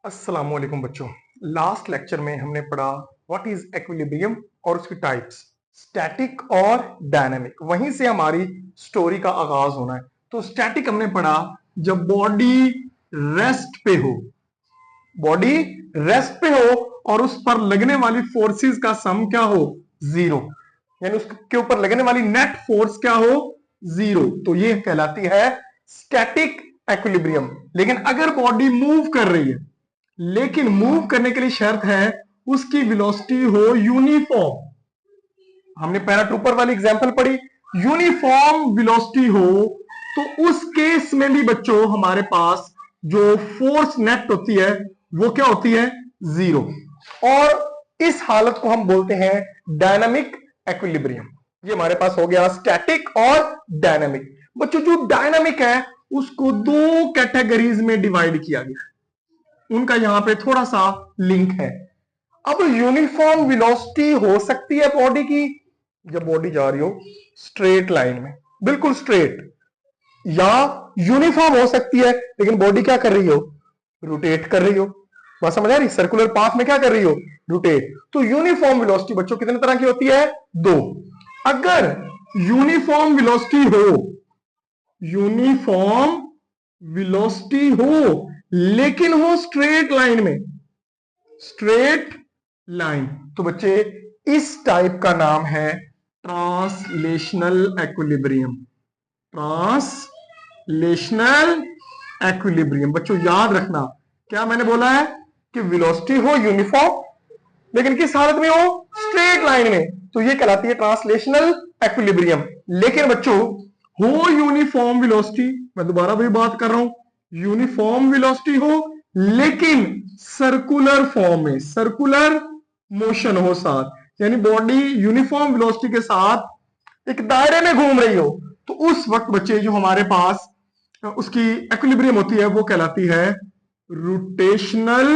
अस्सलाम वालेकुम बच्चों। लास्ट लेक्चर में हमने पढ़ा व्हाट इज इक्विलिब्रियम और उसकी टाइप्स स्टैटिक और डायनामिक। वहीं से हमारी स्टोरी का आगाज होना है। तो स्टैटिक हमने पढ़ा जब बॉडी रेस्ट पे हो, बॉडी रेस्ट पे हो और उस पर लगने वाली फोर्सेस का सम क्या हो, जीरो, यानी उसके ऊपर लगने वाली नेट फोर्स क्या हो, जीरो। तो ये कहलाती है स्टैटिक इक्विलिब्रियम। लेकिन अगर बॉडी मूव कर रही है, लेकिन मूव करने के लिए शर्त है उसकी वेलोसिटी हो यूनिफॉर्म। हमने पैराट्रूपर वाली एग्जांपल पढ़ी, यूनिफॉर्म वेलोसिटी हो, तो उस केस में भी बच्चों हमारे पास जो फोर्स नेट होती है वो क्या होती है, जीरो। और इस हालत को हम बोलते हैं डायनामिक इक्विलिब्रियम। ये हमारे पास हो गया स्टैटिक और डायनामिक। बच्चों जो डायनामिक है उसको दो कैटेगरीज में डिवाइड किया गया, उनका यहां पे थोड़ा सा लिंक है। अब यूनिफॉर्म वेलोसिटी हो सकती है बॉडी की जब बॉडी जा रही हो स्ट्रेट लाइन में, बिल्कुल स्ट्रेट, या यूनिफॉर्म हो सकती है लेकिन बॉडी क्या कर रही हो, रोटेट कर रही हो। बात समझ आ रही, सर्कुलर पाथ में क्या कर रही हो, रोटेट। तो यूनिफॉर्म वेलोसिटी बच्चों कितने तरह की होती है, दो। अगर यूनिफॉर्म वेलोसिटी हो, यूनिफॉर्म वेलोसिटी हो लेकिन हो स्ट्रेट लाइन में, स्ट्रेट लाइन, तो बच्चे इस टाइप का नाम है ट्रांसलेशनल इक्विलिब्रियम। Translational equilibrium. बच्चों याद रखना क्या मैंने बोला है कि वेलोसिटी हो यूनिफॉर्म लेकिन किस हालत में हो, स्ट्रेट लाइन में, तो ये कहलाती है ट्रांसलेशनल इक्विलिब्रियम। लेकिन बच्चों हो यूनिफॉर्म वेलोसिटी, मैं दोबारा वही बात कर रहा हूं, यूनिफॉर्म वेलोसिटी हो लेकिन सर्कुलर फॉर्म में, सर्कुलर मोशन हो साथ, यानी बॉडी यूनिफॉर्म वेलोसिटी के साथ एक दायरे में घूम रही हो, तो उस वक्त बच्चे जो हमारे पास उसकी इक्विलिब्रियम होती है वो कहलाती है रोटेशनल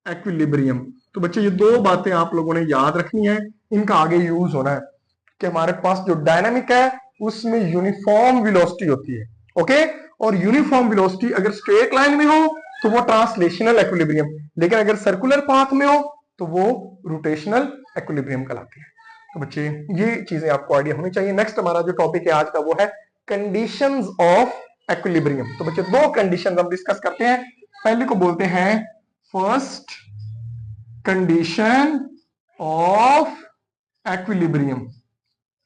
इक्विलिब्रियम। तो बच्चे ये दो बातें आप लोगों ने याद रखनी है, इनका आगे यूज होना है कि हमारे पास जो डायनामिक है उसमें यूनिफॉर्म वेलोसिटी होती है, ओके। और यूनिफॉर्म वेलोसिटी अगर स्ट्रेट लाइन में हो तो वो ट्रांसलेशनल इक्विलिब्रियम, लेकिन अगर सर्कुलर पाथ में हो तो वो रोटेशनल इक्विलिब्रियम कहलाती है। तो बच्चे ये चीजें आपको आइडिया होनी चाहिए। नेक्स्ट हमारा जो टॉपिक है आज का वो है कंडीशंस ऑफ इक्विलिब्रियम। तो बच्चे दो कंडीशंस हम डिस्कस करते हैं। पहले को बोलते हैं first condition of equilibrium.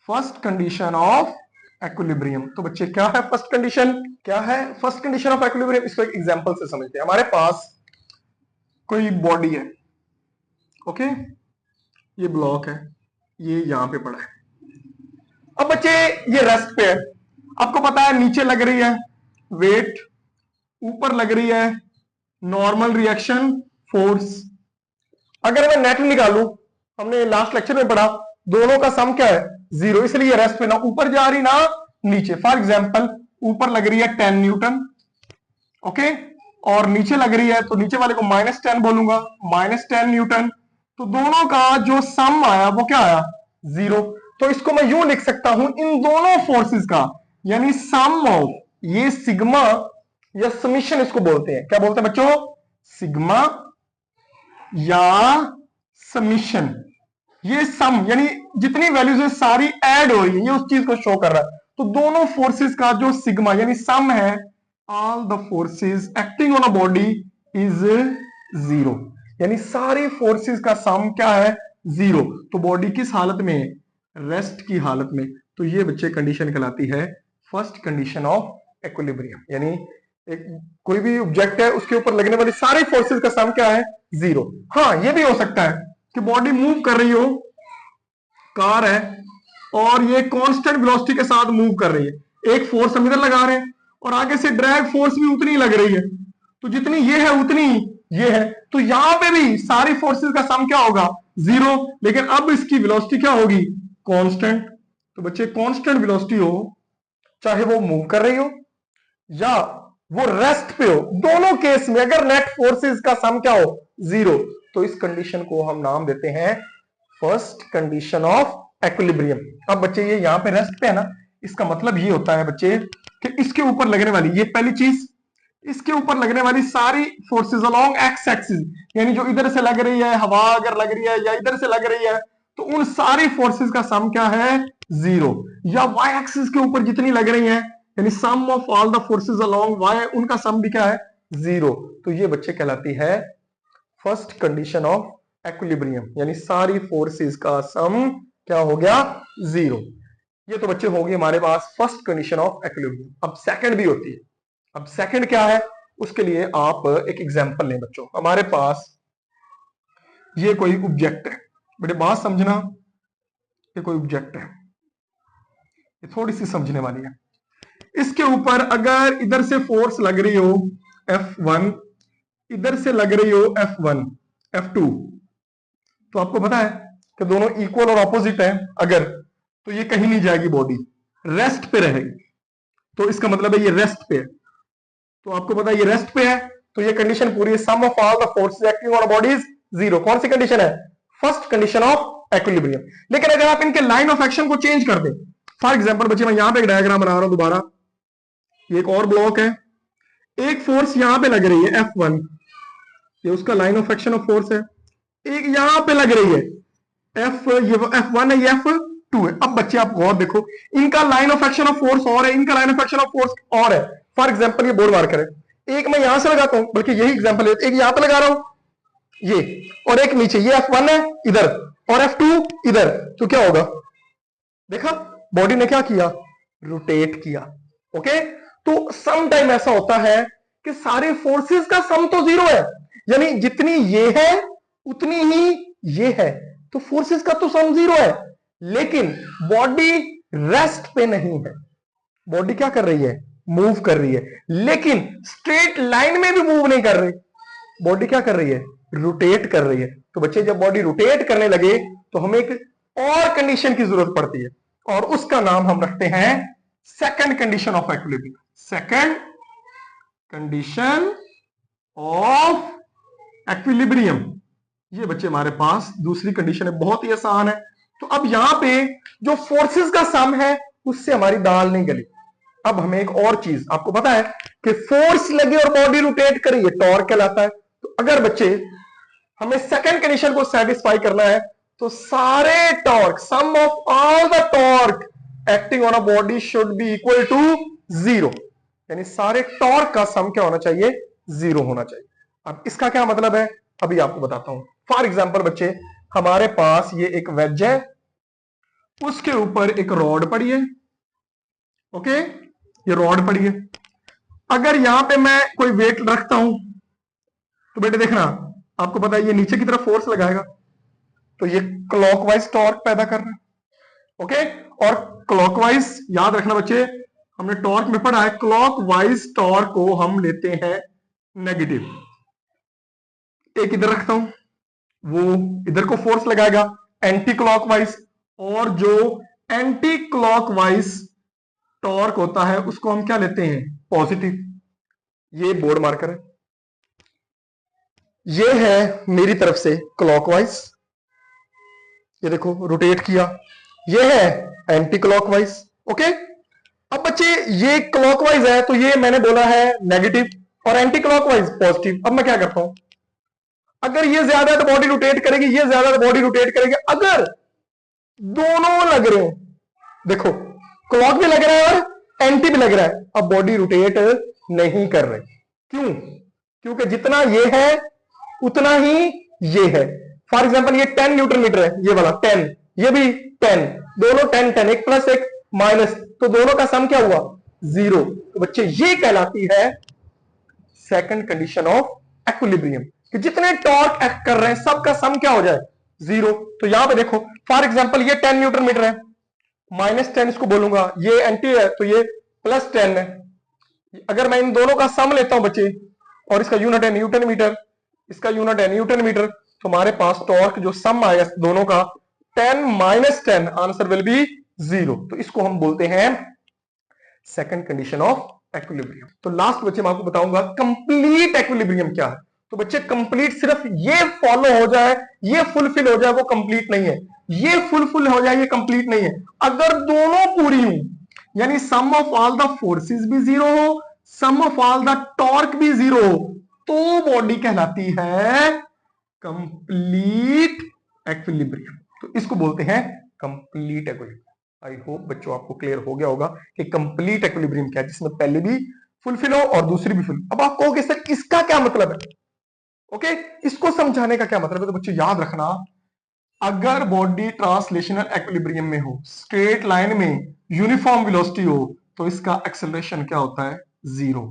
First condition of equilibrium. तो बच्चे क्या है फर्स्ट कंडीशन, क्या है फर्स्ट कंडीशन ऑफ इक्विलिब्रियम, इसको एक एग्जांपल से समझते हैं। हमारे पास कोई बॉडी है, ओके, ये ब्लॉक है, ये यहां पे पड़ा है। अब बच्चे ये रेस्ट पे है, आपको पता है नीचे लग रही है वेट, ऊपर लग रही है नॉर्मल रिएक्शन फोर्स। अगर मैं नेट निकालू, हमने लास्ट लेक्चर में पढ़ा दोनों का सम क्या है, जीरो, इसलिए रेस्ट पे ना ऊपर जा रही ना नीचे। फॉर एग्जांपल ऊपर लग रही है 10 न्यूटन, ओके, और नीचे लग रही है तो नीचे वाले को -10 बोलूंगा, -10 न्यूटन। तो दोनों का जो सम आया वो क्या आया, जीरो। तो इसको मैं यूं लिख सकता हूं इन दोनों फोर्सेस का, यानी सम ऑफ, ये सिग्मा या समीशन इसको बोलते हैं, क्या बोलते हैं बच्चों, सिग्मा या समीशन। ये सम यानी जितनी वैल्यूज है सारी ऐड हो रही है, ये उस चीज को शो कर रहा है। तो दोनों फोर्सेस का जो सिग्मा यानी सम है, all the forces acting on a body is zero, यानी सारी फोर्सेस का सम क्या है, जीरो। तो बॉडी किस हालत में, रेस्ट की हालत में। तो ये बच्चे कंडीशन कहलाती है फर्स्ट कंडीशन ऑफ इक्विलिब्रियम, यानी एक कोई भी ऑब्जेक्ट है उसके ऊपर लगने वाली सारी फोर्सेस का सम क्या है, जीरो। हाँ ये भी हो सकता है कि बॉडी मूव कर रही हो, कार है और ये कांस्टेंट वेलोसिटी के साथ मूव कर रही है, एक फोर्स हम इधर लगा रहे हैं और आगे से ड्रैग फोर्स भी उतनी लग रही है, तो जितनी ये है उतनी ये है, तो यहां पे भी सारी फोर्सेस का सम क्या होगा, जीरो। लेकिन अब इसकी वेलोसिटी क्या होगी, कांस्टेंट। तो बच्चे कांस्टेंट वेलोसिटी हो, चाहे वो मूव कर रही हो या वो रेस्ट पे हो, दोनों केस में अगर नेट फोर्सेस का सम क्या हो, जीरो, तो इस कंडीशन को हम नाम देते हैं फर्स्ट कंडीशन ऑफ इक्विलिब्रियम। अब बच्चे ये यहां पे रेस्ट पे है ना, इसका मतलब ये होता है बच्चे कि इसके ऊपर लगने वाली ये पहली चीज, इसके ऊपर लगने वाली सारी फोर्सेस अलोंग एक्स एक्सिस, यानी जो इधर से लग रही है, हवा अगर लग रही है या इधर से लग रही है, तो उन सारी फोर्सेस का सम क्या है, 0। या वाई एक्सिस के ऊपर जितनी लग रही है, यानी sum of all the forces along Y, उनका सम भी क्या है, 0। तो ये बच्चे कहलाती है फर्स्ट कंडीशन ऑफ इक्विलिब्रियम, यानी सारी फोर्सेस का सम क्या हो गया, 0। ये तो बच्चे हो गए हमारे पास फर्स्ट कंडीशन ऑफ इक्विलिब्रियम। अब सेकंड भी होती है। अब सेकंड क्या है, उसके लिए आप एक एग्जांपल लें बच्चों। हमारे पास ये कोई ऑब्जेक्ट है, बेटे बात समझना, ये कोई ऑब्जेक्ट है, ये थोड़ी सी समझने वाली है। इसके ऊपर अगर इधर से फोर्स लग रही हो F1, इधर से लग रही हो F1 F2, तो आपको पता है कि दोनों इक्वल और ऑपोजिट है अगर, तो ये कहीं नहीं जाएगी, बॉडी रेस्ट पे रहेगी। तो इसका मतलब है ये रेस्ट पे है, तो आपको पता है ये रेस्ट पे है, तो ये कंडीशन पूरी है, sum of all the forces acting on body is 0। कौन सी कंडीशन है, फर्स्ट कंडीशन ऑफ इक्विलिब्रियम। लेकिन अगर आप इनके लाइन ऑफ एक्शन को चेंज कर दें, फॉर एग्जांपल बच्चे मैं यहां पे एक डायग्राम बना रहा हूं दोबारा, ये एक और ब्लॉक है, एक फोर्स यहां पे लग रही है F1, ये उसका line of action of force है, एक यहां पे लग रही है ये F1 है, ये F2 है। अब बच्चे आप गौर देखो, इनका line of action of force और है, इनका line of action of force और है। फॉर एग्जांपल ये बोर्ड मार्कर है, एक मैं यहां से लगाता हूं, बल्कि यही एग्जांपल है, एक यहां पे लगा रहा हूं ये, और एक नीचे, ये F1 है इधर और F2 इधर, तो क्या होगा, देखा बॉडी ने क्या किया, रोटेट किया। ओके, तो सम टाइम ऐसा होता है कि सारे फोर्सेस का सम तो 0 है, यानी जितनी ये है उतनी ही ये है, तो फोर्सेस का तो सम 0 है, लेकिन बॉडी रेस्ट पे नहीं है, बॉडी क्या कर रही है, मूव कर रही है, लेकिन स्ट्रेट लाइन में भी मूव नहीं कर रही, बॉडी क्या कर रही है, रोटेट कर रही है। तो बच्चे जब बॉडी रोटेट करने लगे तो हमें एक और कंडीशन की जरूरत पड़ती है, और उसका नाम हम रखते हैं second condition of equilibrium. Second condition of equilibrium, ये बच्चे हमारे पास दूसरी कंडीशन है, बहुत ही आसान है। तो अब यहां पे जो फोर्सेस का सम है उससे हमारी दाल नहीं गली। अब हमें एक और चीज, आपको पता है कि फोर्स लगे और बॉडी रोटेट करे, ये टॉर्क कहलाता है। तो अगर बच्चे हमें सेकंड कंडीशन को सेटिस्फाई करना है, तो सारे torque, sum of all the torque acting on a body should be equal to 0, यानी सारे टॉर्क का सम क्या होना चाहिए, 0 होना चाहिए। अब इसका क्या मतलब है, अभी आपको बताता हूं। फॉर एग्जांपल बच्चे, हमारे पास ये एक वेज है, उसके ऊपर एक रॉड पड़ी है। ओके, ये रॉड पड़ी है, अगर यहां पे मैं कोई वेट रखता हूं, तो बेटे देखना, आपको पता है ये नीचे की तरफ फोर्स लगाएगा, तो ये क्लॉकवाइज टॉर्क पैदा कर रहा है। ओके, और क्लॉकवाइज याद रखना बच्चे, हमने टॉर्क में पढ़ा है, क्लॉकवाइज टॉर्क को हम लेते हैं नेगेटिव। एक इधर रखता हूं, वो इधर को फोर्स लगाएगा एंटी क्लॉकवाइज, और जो एंटी क्लॉकवाइज टॉर्क होता है उसको हम क्या लेते हैं, पॉजिटिव। ये बोर्ड मार्कर है, ये है मेरी तरफ से क्लॉकवाइज, ये देखो रोटेट किया, ये है एंटी क्लॉकवाइज। ओके, अब बच्चे ये क्लॉकवाइज है, तो ये मैंने बोला है नेगेटिव, और एंटी क्लॉकवाइज पॉजिटिव। अब मैं क्या करता हूं, अगर ये ज्यादा है तो बॉडी रोटेट करेगी, ये ज्यादा है तो बॉडी रोटेट करेगी। अगर दोनों लग रहे हो, देखो क्लॉक भी लग रहा है और एंटी भी लग रहा है, अब बॉडी रोटेट नहीं कर रही। क्यों, क्योंकि जितना ये है उतना ही ये है। फॉर एग्जांपल ये 10 न्यूटन मीटर है, ये वाला 10, ये भी 10, दोनों 10 10, एक प्लस एक माइनस, तो दोनों का सम क्या हुआ, 0। तो बच्चे ये कहलाती है सेकंड कंडीशन ऑफ इक्विलिब्रियम, कि जितने टॉर्क एक्ट कर रहे हैं सबका सम क्या हो जाए, 0। तो यहां पे देखो, फॉर एग्जांपल ये 10 न्यूटन मीटर है, -10 इसको बोलूंगा, ये एंटी है तो ये +10 है। अगर मैं इन दोनों का सम लेता हूं बच्चे, और इसका यूनिट है न्यूटन मीटर, इसका यूनिट है न्यूटन मीटर, तो हमारे पास टॉर्क जो सम आएगा दोनों का 10 - 10, आंसर विल बी 0। तो इसको हम बोलते हैं सेकंड कंडीशन ऑफ इक्विलिब्रियम। तो लास्ट बच्चे मैं आपको बताऊंगा कंप्लीट इक्विलिब्रियम क्या है। तो बच्चे कंप्लीट सिर्फ ये फॉलो हो जाए, ये फुलफिल हो जाए, वो कंप्लीट नहीं है। ये फुलफिल हो जाए, ये कंप्लीट नहीं है। अगर दोनों पूरी हो, यानी sum of all the forces भी 0 हो, सम ऑफ ऑल द टॉर्क भी जीरो, तो बॉडी कहलाती है कंप्लीट एक्विलिब्रियम। तो इसको बोलते हैं कंप्लीट एक्विलिब्रियम। आई होप बच्चों आपको क्लियर हो गया होगा कि कंप्लीट एक्विलिब्रियम क्या है, जिसमें पहले भी फुलफिल हो और दूसरी भी फुल। अब आप कहोगे सर इसका क्या मतलब है, ओके, इसको समझाने का क्या मतलब है। तो बच्चों याद रखना, अगर बॉडी ट्रांसलेशनल एक्विलिब्रियम में हो, स्ट्रेट लाइन में यूनिफॉर्म वेलोसिटी हो, तो इसका एक्सेलरेशन क्या होता है, जीरो।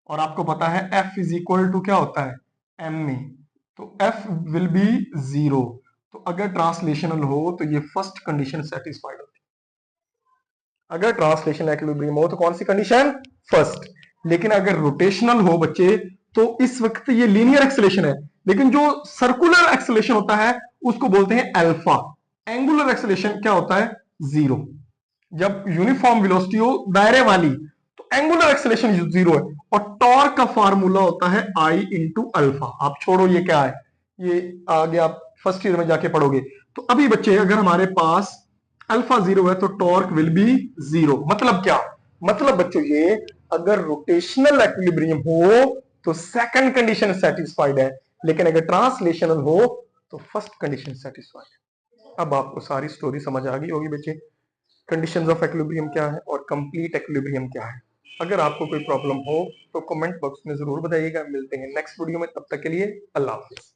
और आपको पता है F इज इक्वल टू क्या होता है, m में, तो F विल बी जीरो। तो अगर ट्रांसलेशनल हो तो ये फर्स्ट कंडीशन सेटिस्फाइड होती है। अगर ट्रांसलेशनल एक्विलिब्रियम हो तो कौन सी कंडीशन, फर्स्ट। लेकिन अगर रोटेशनल हो बच्चे, तो इस वक्त ये लीनियर एक्सेलेरेशन है, लेकिन जो सर्कुलर एक्सेलेरेशन होता है उसको बोलते हैं अल्फा। एंगुलर एक्सेलेरेशन क्या होता है, जीरो। जब यूनिफॉर्म वेलोसिटी हो दायरे वाली, तो एंगुलर एक्सेलेरेशन जीरो है। और टॉर्क का फार्मूला होता है आई इंटू अल्फा। आप छोड़ो ये क्या है, ये आगे आप फर्स्ट ईयर में जाके पढ़ोगे। तो अभी बच्चे अगर हमारे पास अल्फा जीरो है तो टॉर्क विल बी जीरो। मतलब क्या, मतलब बच्चों ये, अगर रोटेशनल एक्विलिब्रियम हो तो सेकंड कंडीशन सेटिस्फाइड है, लेकिन अगर ट्रांसलेशनल हो तो फर्स्ट कंडीशन सेटिस्फाइड है। अब आपको सारी स्टोरी समझ आ गई होगी बच्चे, कंडीशंस ऑफ एक्विलिब्रियम क्या है और कंप्लीट एक्विलिब्रियम क्या है। अगर आपको कोई प्रॉब्लम हो तो कमेंट बॉक्स में जरूर बताइएगा। मिलते हैं नेक्स्ट वीडियो में, तब तक के लिए अल्लाह हाफिज।